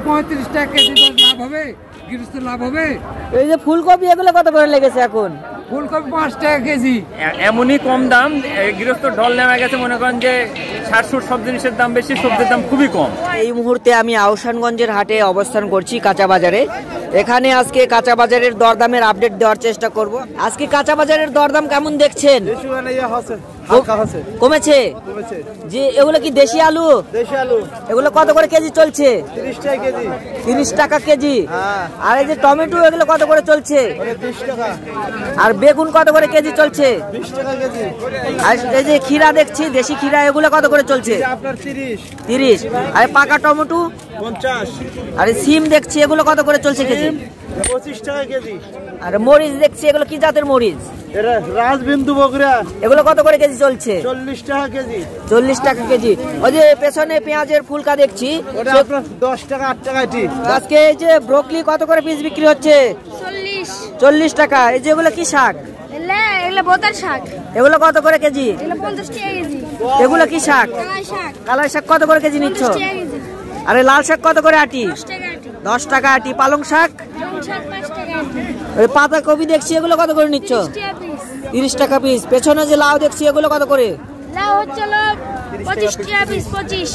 35 টাকা কেজি লাভ হবে, গৃহস্থ লাভ হবে। এই যে ফুলকপি এগুলো কত করে লেগেছে এখন? ফুলকপি 5 টাকা কেজি। এমনই কম দাম, গৃহস্থ ঢল নেমে গেছে। মনে করেন যে 60 সব জিনিসের দাম বেশি, সবজির দাম খুবই কম। এই মুহূর্তে আমি আহসানগঞ্জের হাটে অবস্থান করছি, কাঁচা বাজারে। এখানে আজকে কাঁচা বাজারের দরদামের আপডেট দেওয়ার চেষ্টা করব। আজকে কাঁচা বাজারের দরদাম কেমন দেখছেন? কমেছে যে এগুলো কি দেশি আলু? দেশি আলু এগুলো কত করে কেজি চলছে? 30 টাকা কেজি। 30 টাকা কেজি। আর এই যে টমেটো এগুলো কত করে চলছে? 20 টাকা। আর বেগুন কত করে কেজি চলছে? 20 টাকা কেজি। আর এই যে খিরা দেখছি, দেশি খিরা, এগুলো কত করে চলছে? আপনার 30। আর পাকা টমেটো 50। আর সিম দেখছি, এগুলো কত করে চলছে কেজি? 25 টাকা কেজি। আর মরিচ দেখছি, এগুলো কি জাতের মরিচ? এরা রাজবিন্দু বগুড়া। এগুলো কত করে কেজি চলছে? 40 টাকা কেজি। 40 টাকা কেজি। ওই যে পেছনে পেঁয়াজের ফুলকা দেখছি, ওটা আপনার 10 টাকা 8 টাকা এটি। আজকে এই যে ব্রোকলি কত করে পিস বিক্রি হচ্ছে? 40 টাকা। এই যে এগুলো কি শাক? এগুলো বোতার শাক। এগুলো কত করে কেজি? এগুলো 50 টাকা কেজি। এগুলো কি শাক? কালাই শাক। কালাই শাক কত করে কেজি নিচ্ছ? 50 টাকা কেজি। আরে লাল শাক কত করে আটি? 10 টাকা আটি। 10 টাকা আটি। পালং শাক? পালং শাক 5 টাকা আটি। ওই পাতা কপি দেখছি, এগুলো কত করে নিচ্ছ? 30 টাকা পিস। 30 টাকা পিস। পেছনে যে লাউ দেখছি, এগুলো কত করে? লাউ হচ্ছে 25 টাকা পিস। 25